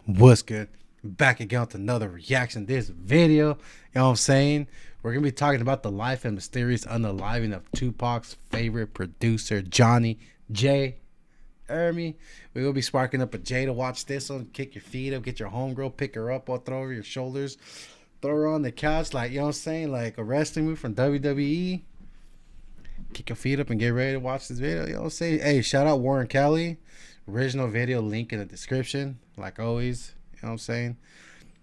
What's good? Back again with another reaction to this video. You know what I'm saying? We're going to be talking about the life and mysterious unaliving of Tupac's favorite producer, Johnny J. We're going to be sparking up a J to watch this one. Kick your feet up, get your homegirl, pick her up, or throw over your shoulders. Throw her on the couch, like, you know what I'm saying? Like a wrestling move from WWE. Kick your feet up and get ready to watch this video. You know what I'm saying? Hey, shout out Warren Kelly. Original video link in the description, like always. You know what I'm saying?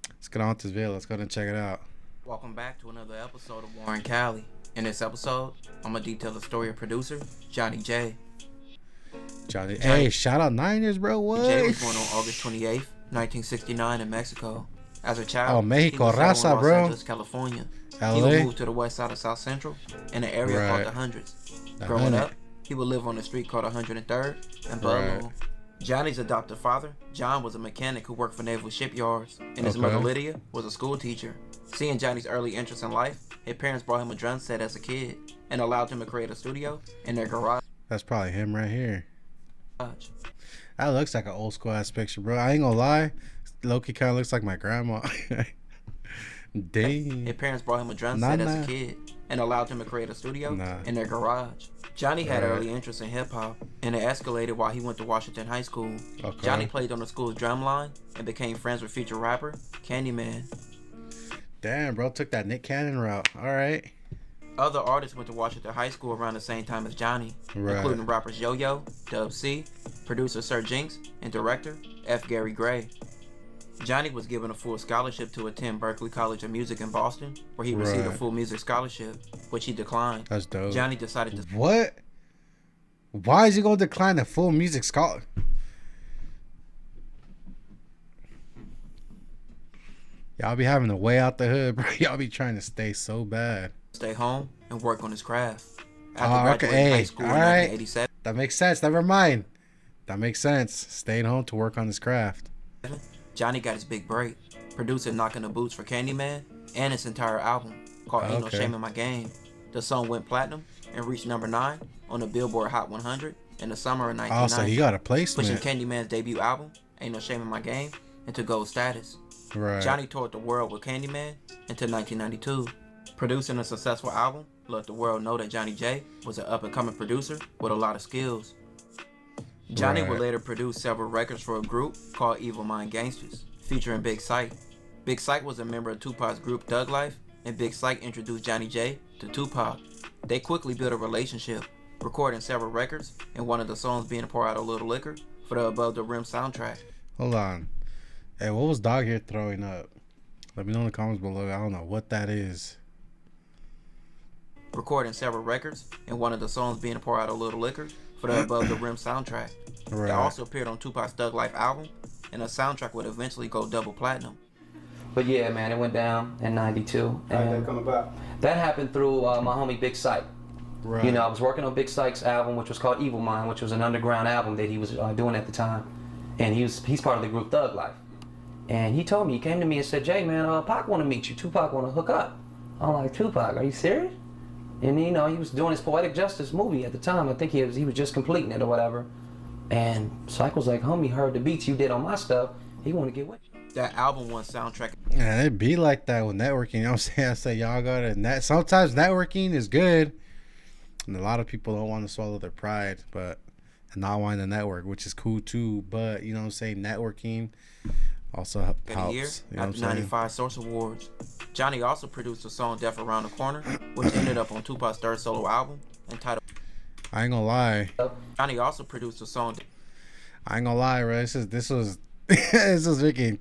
Let's get on with this video. Let's go and check it out. Welcome back to another episode of Warren Cali. In this episode, I'm gonna detail the story of producer Johnny J. Hey, shout out Niners, bro. What? J was born on August 28th, 1969 in Mexico. As a child, Oh, Mexico, he was settled raza, in Los bro. Angeles, California. LA? He would move to the west side of South Central in an area Right. called the Hundreds. Growing up, he would live on the street called 103rd and Budlow. Right. Johnny's adopted father, John, was a mechanic who worked for naval shipyards, and his mother, Lydia, was a school teacher. Seeing Johnny's early interest in life, his parents brought him a drum set as a kid and allowed him to create a studio in their garage. That's probably him right here. That looks like an old school ass picture, bro. I ain't gonna lie. Loki kind of looks like my grandma. Dang. His parents brought him a drum set as a kid and allowed him to create a studio in their garage. Johnny had early interest in hip-hop, and it escalated while he went to Washington High School. Johnny played on the school's drum line and became friends with future rapper Candyman. Damn, bro, took that Nick Cannon route. All right. Other artists went to Washington High School around the same time as Johnny, including rappers Yo-Yo, Dub C, producer Sir Jinx, and director F. Gary Gray. Johnny was given a full scholarship to attend Berklee College of Music in Boston, where he received a full music scholarship, which he declined. That's dope. Johnny decided to... What? Why is he going to decline a full music scholarship? Y'all be having to way out the hood, bro. Y'all be trying to stay so bad. Stay home and work on his craft. After graduating high school in 1987. That makes sense. Never mind. That makes sense. Staying home to work on his craft. Johnny got his big break, producing Knocking the Boots for Candyman and his entire album called Ain't No Shame in My Game. The song went platinum and reached number 9 on the Billboard Hot 100 in the summer of 1990. Oh, so he got a placement. Pushing Candyman's debut album, Ain't No Shame in My Game, into gold status. Right. Johnny toured the world with Candyman until 1992. Producing a successful album let the world know that Johnny J was an up-and-coming producer with a lot of skills. Johnny would later produce several records for a group called Evil Mind Gangsters, featuring Big Sight. Big Sight was a member of Tupac's group Thug Life, and Big Sight introduced Johnny J to Tupac. They quickly built a relationship, recording several records, and one of the songs being Pour Out a Little Liquor for the Above the Rim soundtrack. Hold on. Hey, what was Dog here throwing up? Let me know in the comments below. I don't know what that is. Recording several records, and one of the songs being Pour Out a Little Liquor for the Above the Rim soundtrack. It also appeared on Tupac's Thug Life album, and the soundtrack would eventually go double platinum. But yeah, man, it went down in '92. How did that come about? That happened through my homie Big Sight. Right. You know, I was working on Big Sight's album, which was called Evil Mind, which was an underground album that he was doing at the time. And he's part of the group Thug Life. And he told me, he came to me and said, Jay, man, Pac want to meet you. Tupac want to hook up. I'm like, Tupac, are you serious? And you know, he was doing his Poetic Justice movie at the time. I think he was just completing it or whatever. And Psych was like, homie, heard the beats you did on my stuff. He want to get with you. That album won soundtrack. Yeah, it'd be like that with networking. You know what I'm saying? I say y'all gotta net. Sometimes networking is good, and a lot of people don't want to swallow their pride, but and not want to network, which is cool too. But you know what I'm saying? Networking also helps. Year you know after 95 Source Awards. Johnny also produced the song Death Around the Corner, which ended up on Tupac's third solo album entitled I ain't gonna lie. Johnny also produced the song I ain't gonna lie, bro. This was this was freaking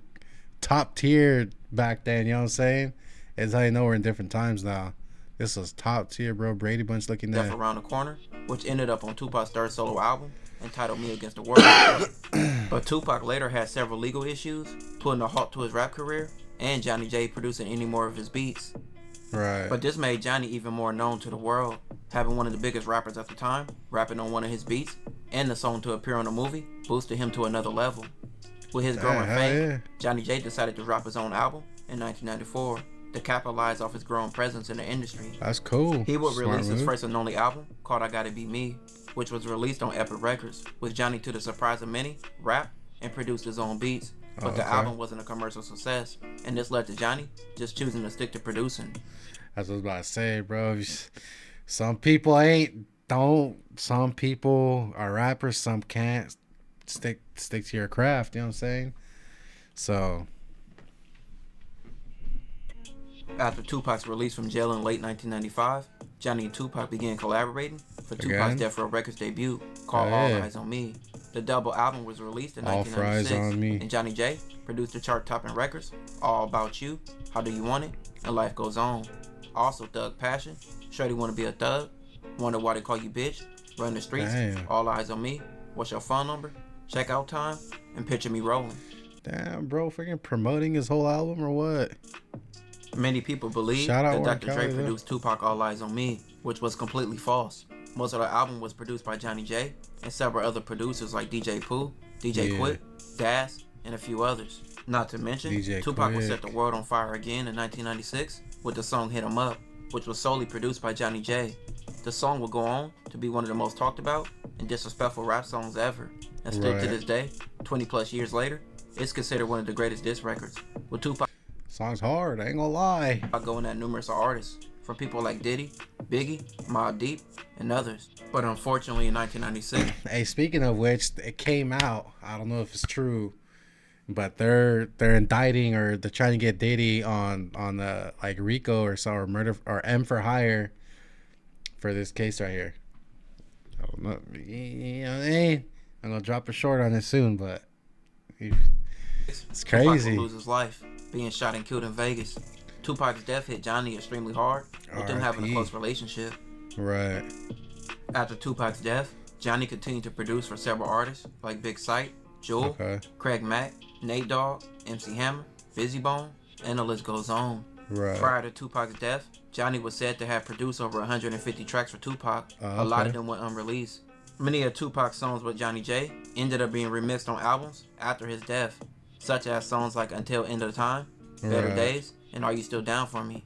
top tier back then. You know what I'm saying? It's how you know we're in different times now. This was top tier, bro. Brady Bunch looking Death there. Around the Corner, which ended up on Tupac's third solo album entitled Me Against the World. But Tupac later had several legal issues, putting a halt to his rap career, and Johnny J producing any more of his beats. Right. But this made Johnny even more known to the world, having one of the biggest rappers at the time rapping on one of his beats, and the song to appear on a movie boosted him to another level. With his growing fame, Johnny J decided to drop his own album in 1994 to capitalize off his growing presence in the industry. That's cool. He would release his first and only album called I Gotta Be Me, which was released on Epic Records, with Johnny, to the surprise of many, rapped and produced his own beats, but the album wasn't a commercial success, and this led to Johnny just choosing to stick to producing. That's what I was about to say, bro. Some people some people are rappers, some can't stick to your craft, you know what I'm saying? So after Tupac's release from jail in late 1995, Johnny and Tupac began collaborating for Tupac's Death Row Records debut called All Eyez on Me. The double album was released in 1996, and Johnny J produced the chart-topping records All About You, How Do You Want It, and Life Goes On. Also Thug Passion, Shorty Wanna Be a Thug, Wonder Why They Call You Bitch, Run the Streets, All Eyez on Me, What's Your Phone Number, Checkout Time, and Picture Me Rolling. Damn, bro, freaking promoting his whole album or what? Many people believe that Dr. Dre produced Tupac All Eyez on Me, which was completely false. Most of the album was produced by Johnny J and several other producers like DJ Pooh, DJ Quick, Das, and a few others. Not to mention, Tupac would set the world on fire again in 1996 with the song Hit 'Em Up, which was solely produced by Johnny J. The song would go on to be one of the most talked about and disrespectful rap songs ever. And still to this day, 20 plus years later, it's considered one of the greatest diss records. With Tupac song's hard, I ain't gonna lie. Going at numerous artists, from people like Diddy, Biggie, Mobb Deep, and others. But unfortunately in 1996... Hey, speaking of which, it came out, I don't know if it's true, but they're indicting, or they're trying to get Diddy on the like RICO or so, or murder, or M for hire for this case right here. I don't know, you know, I'm gonna drop a short on it soon, but it's crazy. Tupac will lose his life being shot and killed in Vegas. Tupac's death hit Johnny extremely hard, with them having a close relationship. Right. After Tupac's death, Johnny continued to produce for several artists like Big Sight, Jewel, Craig Mack, Nate Dogg, MC Hammer, Bizzy Bone, and the list goes on. Right. Prior to Tupac's death, Johnny was said to have produced over 150 tracks for Tupac. A lot of them went unreleased. Many of Tupac's songs with Johnny J ended up being remixed on albums after his death, such as songs like Until End of Time, Better Days, and Are You Still Down For Me.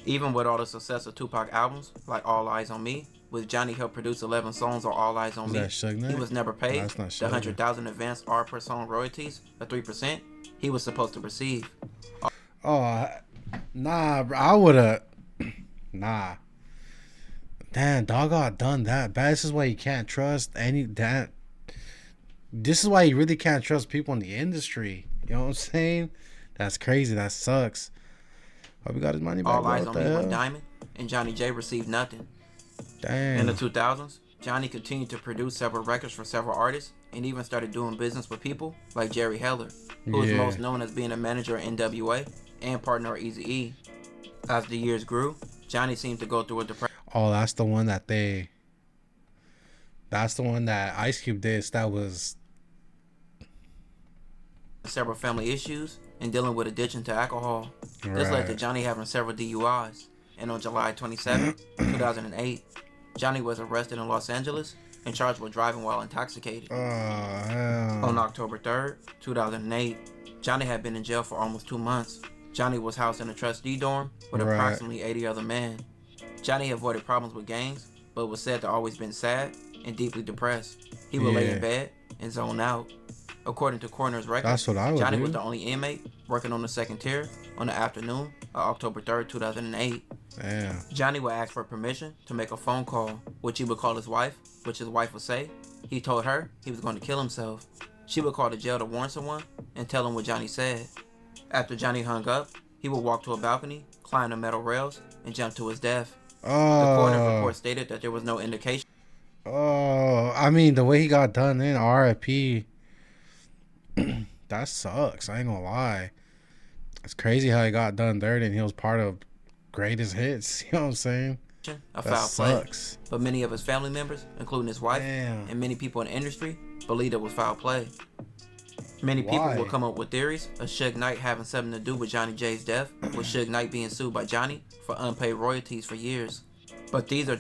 Even with all the success of Tupac albums, like All Eyez on Me, with Johnny helped produce 11 songs on All Eyez on Me, he was never paid the 100,000 advanced R per song royalties, or 3%, he was supposed to receive. Oh, nah, bro, I would've, nah. Damn, dog got done that bad. This is why you can't trust this is why you really can't trust people in the industry. You know what I'm saying? That's crazy. That sucks. Hope we got his money back. All Eyez on Me went diamond, and Johnny J received nothing. Damn. In the 2000s, Johnny continued to produce several records for several artists, and even started doing business with people like Jerry Heller, who is most known as being a manager at NWA and partner at Eazy-E. As the years grew, Johnny seemed to go through a depression. Oh, that's the one that Ice Cube did. That was several family issues and dealing with addiction to alcohol. This led to Johnny having several DUIs. And on July 27, 2008, Johnny was arrested in Los Angeles and charged with driving while intoxicated. On October 3rd, 2008, Johnny had been in jail for almost 2 months. Johnny was housed in a trustee dorm with approximately 80 other men. Johnny avoided problems with gangs, but was said to always been sad and deeply depressed. He would lay in bed and zone out. According to coroner's records, Johnny was the only inmate working on the second tier on the afternoon of October 3rd, 2008. Damn. Johnny would ask for permission to make a phone call, which he would call his wife, which his wife would say he told her he was going to kill himself. She would call the jail to warn someone and tell him what Johnny said. After Johnny hung up, he would walk to a balcony, climb the metal rails, and jump to his death. The coroner's report stated that there was no indication. I mean, the way he got done in RIP, that sucks. I ain't gonna lie. It's crazy how he got done there, and he was part of greatest hits. You know what I'm saying? A foul sucks. Play. But many of his family members, including his wife and many people in the industry, believed it was foul play. Many people will come up with theories of Suge Knight having something to do with Johnny J's death, with Suge Knight being sued by Johnny for unpaid royalties for years. But these are...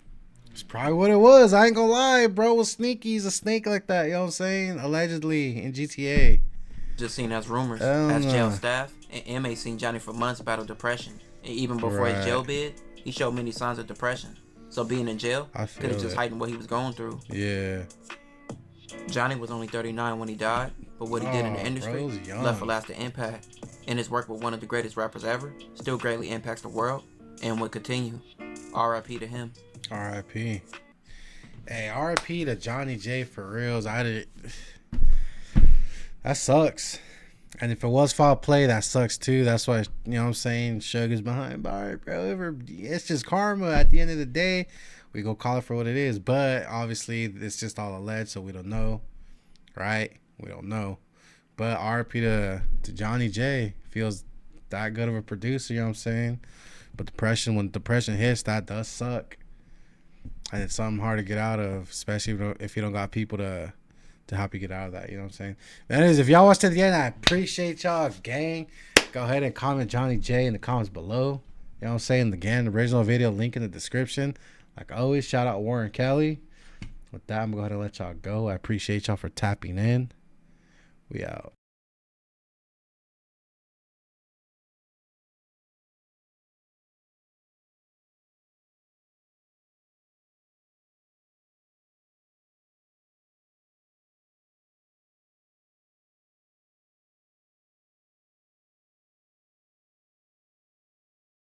It's probably what it was. I ain't gonna lie, bro. Was sneaky. He's a snake like that. You know what I'm saying? Allegedly in GTA. Just seen as rumors. As jail staff and inmates seen Johnny for months battle depression. And even before his jail bid, he showed many signs of depression. So being in jail could have just heightened what he was going through. Yeah. Johnny was only 39 when he died, but what he did in the Oh, industry bro's young. left a lasting impact. And his work with one of the greatest rappers ever still greatly impacts the world and would continue. R.I.P. to him. R.I.P. Hey, R.I.P. to Johnny J for reals. That sucks. And if it was foul play, that sucks too. That's why, you know what I'm saying, Sugar's behind bar, bro. It's just karma at the end of the day. We go call it for what it is. But obviously, it's just all alleged, so we don't know. Right? We don't know. But RP to Johnny J. Feels that good of a producer, you know what I'm saying? But when depression hits, that does suck. And it's something hard to get out of, especially if you don't got people to help you get out of that, you know what I'm saying? That is, if y'all watched to the end, I appreciate y'all, gang. Go ahead and comment Johnny J in the comments below. You know what I'm saying? Again, the original video link in the description. Like always, shout out Warren Kelly. With that, I'm going to go ahead and let y'all go. I appreciate y'all for tapping in. We out.